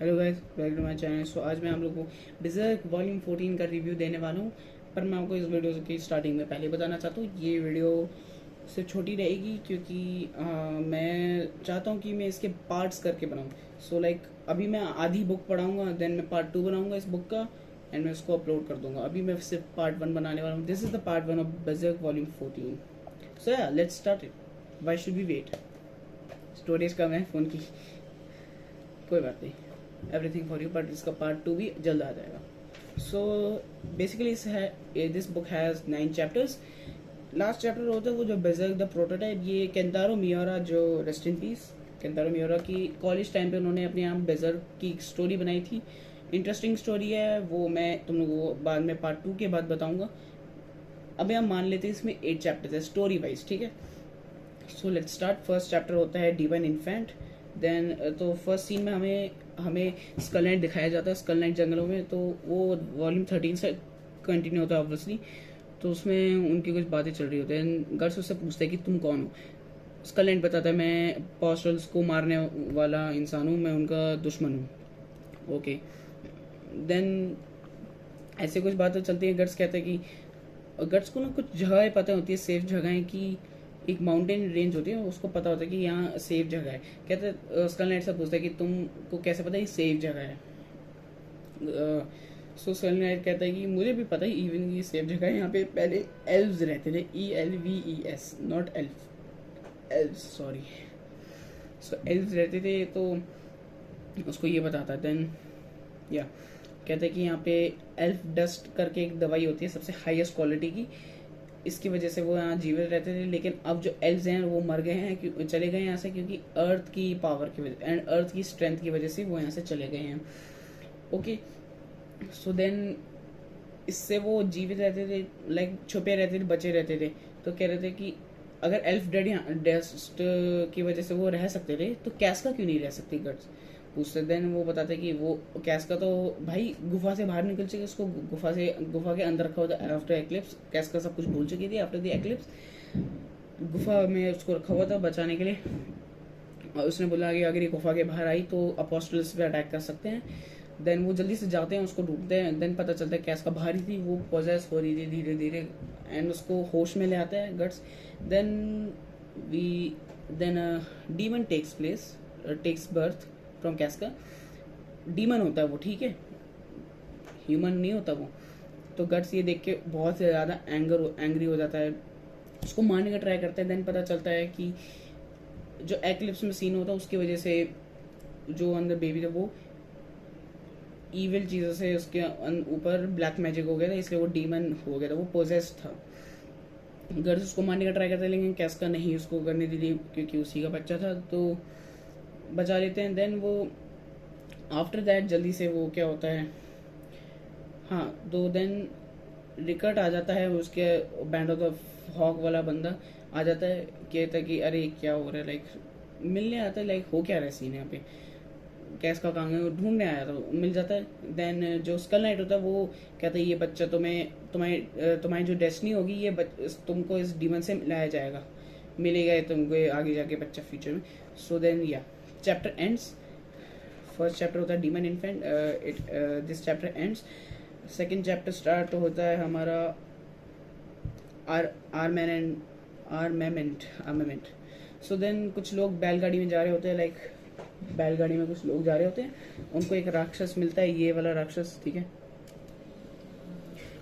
Hello guys, welcome to my channel. So आज मैं आप लोगों को बिजर्क वॉल्यूम 14 का रिव्यू देने वाला हूँ। पर मैं आपको इस वीडियो की स्टार्टिंग में पहले बताना चाहता हूँ, ये वीडियो सिर्फ छोटी रहेगी क्योंकि मैं चाहता हूँ कि मैं इसके पार्ट्स करके बनाऊँ। सो लाइक अभी मैं आधी बुक पढ़ाऊँगा, देन मैं पार्ट 2 बनाऊँगा इस बुक का एंड मैं इसको अपलोड कर दूँगा। अभी मैं सिर्फ पार्ट 1 बनाने वाला हूँ। This is the part 1 of Berserk volume 14। So yeah let's start it. Why should we wait? Storage कम है फ़ोन की, कोई बात नहीं, एवरीथिंग फॉर यू। बट इसका पार्ट 2 भी जल्द आ जाएगा। So basically this book has 9 chapters. Last chapter होता है वो जो बेजर्क द प्रोटोटाइप, ये केंतारो मियोरा, जो रेस्ट इन पीस, केंतारो मियोरा की कॉलेज टाइम पे उन्होंने अपने यहाँ बेजर्क की एक स्टोरी बनाई थी। इंटरेस्टिंग स्टोरी है वो, मैं तुम लोगों को बाद में पार्ट 2 के बाद बताऊंगा। अभी हम मान लेते हैं इसमें 8 चैप्टर्स है स्टोरी वाइज, ठीक है। So let's start. First chapter होता है डिवाइन इन्फेंट। देन तो फर्स्ट सीन में हमें हमें स्कल नाइट दिखाया जाता है, स्कल नाइट जंगलों में। तो वो वॉल्यूम 13 से कंटिन्यू होता है ऑब्वियसली। तो उसमें उनकी कुछ बातें चल रही होती हैं। गर्ल्स उससे पूछते हैं कि तुम कौन हो। स्कल नाइट बताता है मैं पॉस्टल्स को मारने वाला इंसान हूँ, मैं उनका दुश्मन हूँ। ओके, देन ऐसे कुछ बातें चलती हैं। गर्ल्स कहते हैं कि गर्ल्स को ना कुछ जगह पता होती है, सेफ जगह की। एक माउंटेन रेंज होती है, उसको पता होता है कि यहाँ सेफ जगह है। कहते स्कल नाइट से पूछता है कि तुमको कैसे पता है ये सेफ जगह है। सो स्कल नाइट कहता है कि मुझे भी पता है, इवन ये सेफ जगह है। यहाँ पे पहले एल्व्स रहते थे, ELVES, not elves, sorry. So elves रहते थे, तो उसको ये बताता है। देन या कहते हैं कि यहाँ पे एल्फ डस्ट करके एक दवाई होती है सबसे हाईएस्ट क्वालिटी की, इसकी वजह से वो यहाँ जीवित रहते थे। लेकिन अब जो एल्व्स हैं वो मर गए हैं, चले गए यहाँ से, क्योंकि अर्थ की पावर की वजह एंड अर्थ की स्ट्रेंथ की वजह से वो यहाँ से चले गए हैं। ओके, सो देन इससे वो जीवित रहते थे, लाइक छुपे रहते थे, बचे रहते थे। तो कह रहे थे कि अगर एल्फ डस्ट की वजह से वो रह सकते थे तो कैस्का क्यों नहीं रह सकती गट्स पूछते। देन वो बताते कि वो कैस्का तो भाई गुफा से बाहर निकल चुकी, उसको गुफा के अंदर रखा हुआ था आफ्टर एक्लिप्स। कैस्का सब कुछ भूल चुकी थी आफ्टर द एक्लिप्स। गुफा में उसको रखा हुआ था बचाने के लिए। और उसने बोला कि अगर ये गुफा के बाहर आई तो अपोस्टल्स पे अटैक कर सकते हैं। देन वो जल्दी से जाते हैं, उसको ढूंढते हैं। देन पता चलता है कैस्का बाहर ही थी, वो पोजेस हो रही थी धीरे धीरे एंड उसको होश में ले आता है Guts. Then we then demon takes birth from Caska. Demon होता है वो, ठीक है, ह्यूमन नहीं होता वो। तो गट्स ये देख के बहुत से ज़्यादा एंग्री हो जाता है, उसको मारने का ट्राई करता है। देन पता चलता है कि जो एक्लिप्स में सीन होता है उसकी वजह से जो अंदर बेबी था वो ईविल चीज़ों से उसके ऊपर ब्लैक मैजिक हो गया था, इसलिए वो डीमन हो गया था, वो पोजेस्ड था। गर्ल्स उसको मारने का ट्राई करते हैं, लेकिन कैस्का नहीं उसको करने दी थी क्योंकि उसी का बच्चा था, तो बचा लेते हैं। देन वो आफ्टर दैट जल्दी से वो क्या होता है, हाँ, तो देन रिकट आ जाता है, उसके बैंड ऑफ द हॉक वाला बंदा आ जाता है, कहता है कि अरे क्या हो रहा है, लाइक मिलने आता है, लाइक हो क्या रहा है सीन यहाँ पे, कैस्का कहाँ गए, ढूंढने आया था, मिल जाता है। देन जो स्कल नाइट होता है वो कहता है ये बच्चा तुम्हारी जो डेस्टिनी होगी, ये तुमको इस डीमन से मिलाया जाएगा, मिलेगा ये तुमको आगे जाके बच्चा फ्यूचर में। सो देन या चैप्टर एंड्स। फर्स्ट चैप्टर होता है demon infant, this chapter ends. Second chapter start होता है हमारा आर्मामेंट। सो देन कुछ लोग बैलगाड़ी में जा रहे होते हैं, लाइक बैलगाड़ी में कुछ लोग जा रहे होते हैं, उनको एक राक्षस मिलता है, ये वाला राक्षस, ठीक है,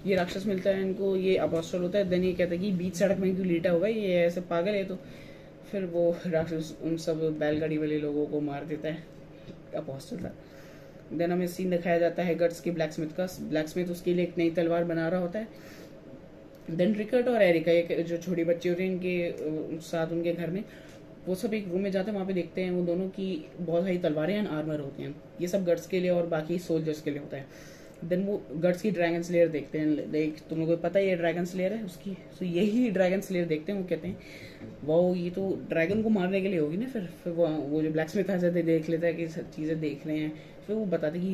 ये राक्षस मिलता है इनको, ये अपोस्टल होता है। देन ये कहता है कि बीच सड़क में क्यों लेटा होगा, ये ऐसे पागल है। तो फिर वो राक्षस उन सब बैलगाड़ी वाले लोगों को मार देता है, अपोस्टल था। देन हमें सीन दिखाया जाता है गट्स की ब्लैकस्मिथ का। ब्लैकस्मिथ उसके लिए एक नई तलवार बना रहा होता है। देन रिकर्ट और एरिका, एक जो छोटी बच्ची होती है इनके साथ उनके घर में, वो सब एक रूम में जाते हैं, वहाँ पे देखते हैं वो दोनों की बहुत सारी तलवारें एंड आर्मर होते हैं। ये सब गट्स के लिए और बाकी सोल्जर्स के लिए होता है। देन वो गट्स की ड्रैगन स्लेयर देखते हैं, लाइक तुम लोगों को पता है ये ड्रैगन स्लेयर है उसकी, तो यही ड्रैगन स्लेयर देखते हैं। वो कहते हैं वो ये तो ड्रैगन को मारने के लिए होगी ना। फिर वो जो ब्लैक स्मिथ आ जाते देख लेता है कि सब चीज़ें देख रहे हैं। फिर वो बताते कि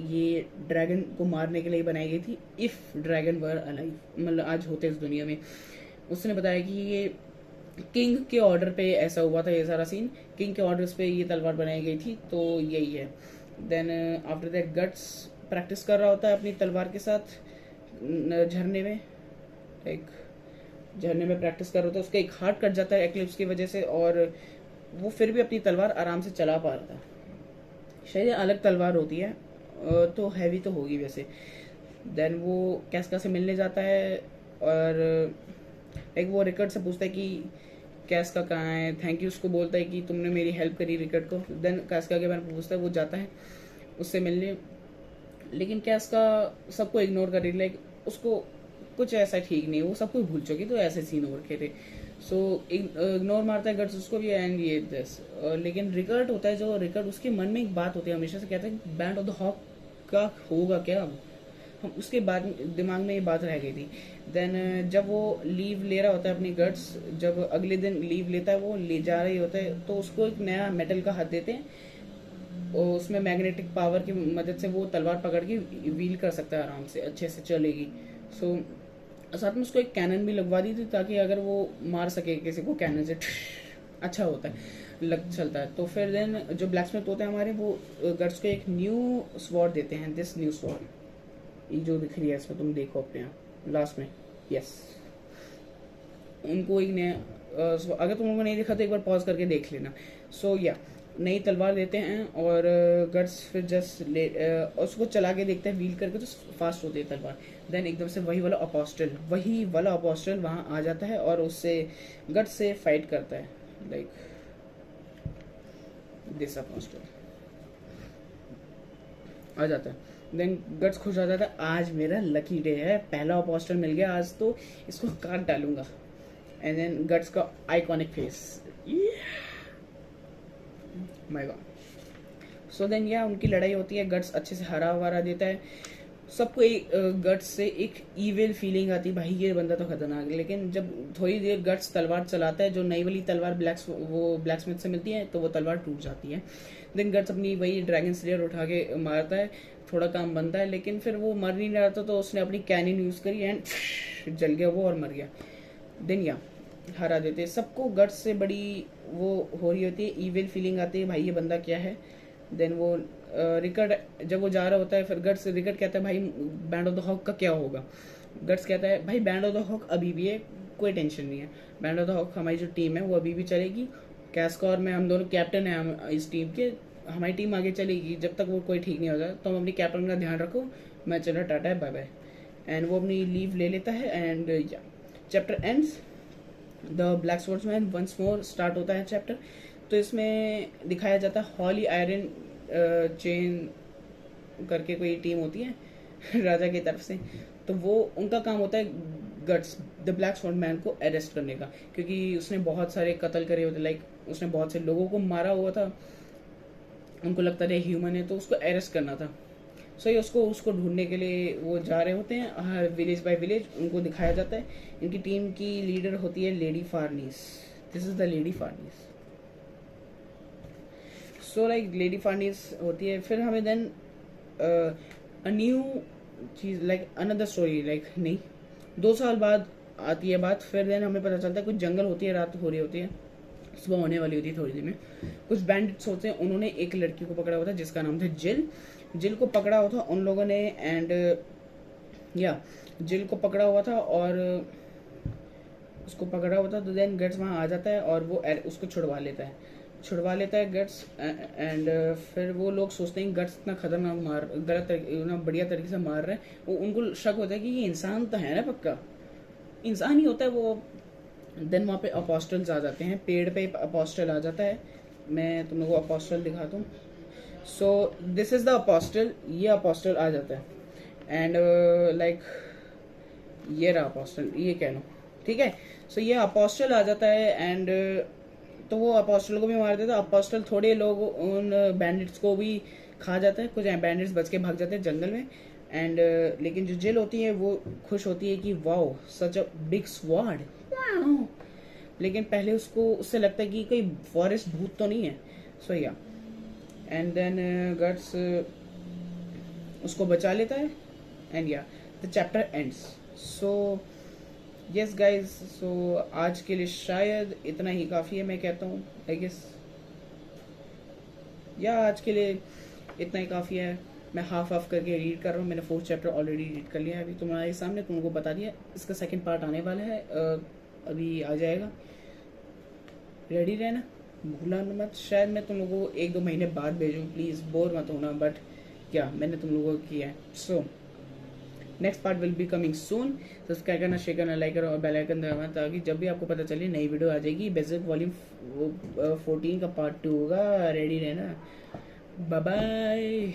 ये ड्रैगन को मारने के लिए बनाई गई थी, इफ़ ड्रैगन वर अलाइव, मतलब आज होते इस दुनिया में। उसने बताया कि ये किंग के ऑर्डर पे ऐसा हुआ था, ये सारा सीन किंग के ऑर्डर्स पे ये तलवार बनाई गई थी, तो यही है। Then after that Guts practice कर रहा होता है अपनी तलवार के साथ झरने में, एक झरने में प्रैक्टिस कर रहा होता है। उसका एक हाथ कट जाता है एक्लिप्स की वजह से, और वो फिर भी अपनी तलवार आराम से चला पा रहा था। शायद ये अलग तलवार होती है, तो हैवी तो होगी वैसे। देन वो कैस्का से मिलने जाता है, और एक वो रिकर्ड से पूछता है कि कैस्का कहाँ है, थैंक यू उसको बोलता है कि तुमने मेरी हेल्प करी रिकर्ड को। देन कैस्का के बारे में पूछता है, वो जाता है उससे मिलने, लेकिन कैस्का सबको इग्नोर कर रही, लाइक उसको कुछ ऐसा ठीक नहीं, वो सब कुछ भूल चुकी, तो ऐसे सीन हो रखे थे। सो इग्नोर मारता है गट्स उसको भी, एंड ये दिस। लेकिन रिकर्ड होता है जो रिकर्ड, उसके मन में एक बात होती है हमेशा से, कहता है बैंड ऑफ द हॉक का होगा क्या अब, हम उसके बाद दिमाग में ये बात रह गई थी। देन जब वो लीव ले रहा होता है अपनी गट्स, जब अगले दिन लीव लेता है, वो ले जा रही होता है, तो उसको एक नया मेटल का हाथ देते हैं, और उसमें मैग्नेटिक पावर की मदद से वो तलवार पकड़ के व्हील कर सकता है, आराम से अच्छे से चलेगी। सो साथ में उसको एक कैनन भी लगवा दी थी, ताकि अगर वो मार सके किसी को कैनन से, अच्छा होता है, लग चलता है। तो फिर देन जो ब्लैक स्मिथ होते हैं हमारे, वो गट्स को एक न्यू स्वॉर्ड देते हैं, दिस न्यू स्वॉर्ड, ये जो दिख रही है इसमें, तुम देखो अपने यहाँ लास्ट में, यस। उनको एक नया अगर तुम लोगों को नहीं देखा तो एक बार पॉज करके देख लेना। सो या नई तलवार देते हैं, और गट्स फिर जस्ट उसको चला के देखते हैं व्हील करके, तो फास्ट होती है तलवार। देन एकदम से वही वाला अपोस्टल वहाँ आ जाता है, और उससे गट्स से फाइट करता है, लाइक दिस अपोस्टल आ जाता है। देन गट्स खुश हो जाता है, आज मेरा लकी डे है, पहला अपोस्टल मिल गया, आज तो इसको काट डालूंगा। एंड देन गट्स का iconic face, my god. So then या उनकी लड़ाई होती है, गट्स अच्छे से हरा वरा देता है सबको। एक गट्स से एक ईविल फीलिंग आती है, भाई ये बंदा तो खतरनाक है। लेकिन जब थोड़ी देर गट्स तलवार चलाता है, जो नई वाली तलवार ब्लैक स्मिथ से मिलती है, तो वो तलवार टूट जाती है। देन गट्स अपनी वही ड्रैगन स्लेयर उठा के मारता है, थोड़ा काम बनता है, लेकिन फिर वो मर नहीं रहा था, तो उसने अपनी कैनिन यूज करी, एंड जल गया वो और मर गया। देन या हरा देते सबको। गट्स से बड़ी वो हो रही होती है, ईविल फीलिंग आती है, भाई ये बंदा क्या है। देन वो रिकर्ड जब वो जा रहा होता है, फिर गट्स रिकर्ड कहता है, भाई बैंड ऑफ द हॉक का क्या होगा। गट्स कहता है, भाई बैंड ऑफ द हॉक अभी भी है, कोई टेंशन नहीं है, बैंड ऑफ द हॉक हमारी जो टीम है वो अभी भी चलेगी, कैस्का और मैं, हम दोनों कैप्टन हैं हम इस टीम के, हमारी टीम आगे चलेगी जब तक वो कोई ठीक नहीं होता। तो हम अपनी कैप्टन का ध्यान रखो, मैं चला, टाटा है, बाय बाय। एंड वो अपनी लीव ले लेता है, एंड या chapter ends. The black swordsman once more start होता है चैप्टर। तो इसमें दिखाया जाता है हॉली आयरन चेन करके कोई टीम होती है राजा की तरफ से, तो वो उनका काम होता है गट्स द ब्लैक स्वॉर्डमैन को अरेस्ट करने का, क्योंकि उसने बहुत सारे कत्ल करे होते, लाइक उसने बहुत से लोगों को मारा हुआ था, उनको लगता था ह्यूमन है, तो उसको अरेस्ट करना था। सो ये उसको ढूंढने के लिए वो जा रहे होते हैं, हर विलेज बाय विलेज उनको दिखाया जाता है। इनकी टीम की लीडर होती है lady Farnese, this is the lady Farnese. So like lady Farnese होती है। फिर हमें देन अ न्यू चीज, लाइक अनदर स्टोरी, लाइक नहीं 2 साल बाद आती है बात। फिर देन हमें पता चलता है कुछ जंगल होती है, रात हो रही होती है, सुबह होने वाली होती है थोड़ी देर में। कुछ बैंडिट्स होते हैं, उन्होंने एक लड़की को पकड़ा हुआ था जिसका नाम था जिल को पकड़ा हुआ था उन लोगों ने, एंड या जिल को पकड़ा हुआ था और उसको पकड़ा हुआ था। तो देन गट्स वहाँ आ जाता है और वो उसको छुड़वा लेता है गट्स। एंड फिर वो लोग सोचते हैं गट्स इतना खतरनाक बढ़िया तरीके से मार रहे हैं, वो उनको शक होता है कि ये इंसान तो है ना, पक्का इंसान ही होता है वो। देन वहाँ पे अपोस्टल्स आ जाते हैं, पेड़ पे अपोस्टल आ जाता है, मैं तुम लोगों को अपोस्टल दिखाता हूँ। So this is the apostle, ये अपोस्टल आ जाता है, एंड लाइक ये रहा अपोस्टल, ये कह लो, ठीक है। सो ये अपोस्टल आ जाता है, एंड तो वो अपोस्टल को भी मार देता है। अपोस्टल थोड़े लोग उन बैंडिट्स को भी खा जाता है, कुछ बैंडिट्स बच के भाग जाते हैं जंगल में। एंड लेकिन जो जिल होती है वो खुश होती है कि wow such a big sword, लेकिन पहले उससे लगता है कि कोई फॉरेस्ट भूत तो नहीं है। सो या एंड देन गट्स उसको बचा लेता है, and yeah the chapter ends. So yes guys, so आज के लिए शायद इतना ही काफ़ी है, मैं कहता हूँ, आई गेस या आज के लिए इतना ही काफ़ी है। मैं हाफ हाफ करके रीड कर रहा हूँ, मैंने 4th चैप्टर ऑलरेडी रीड कर लिया है अभी तुम्हारे सामने, तुम लोगों को बता दिया। इसका सेकंड पार्ट आने वाला है, अभी आ जाएगा, रेडी रहना, भूलना मत। शायद मैं तुम लोगों को 1-2 महीने बाद भेजूँ, प्लीज़ बोर मत होना, बट क्या मैंने तुम लोगों को किया है। So next part will be coming soon. Subscribe करना, शेयर करना, लाइक करना और बेल आइकन दबाना, ताकि जब भी आपको पता चले नई वीडियो आ जाएगी। बेसिक वॉल्यूम 14 का पार्ट 2 होगा, रेडी रहना। Bye bye.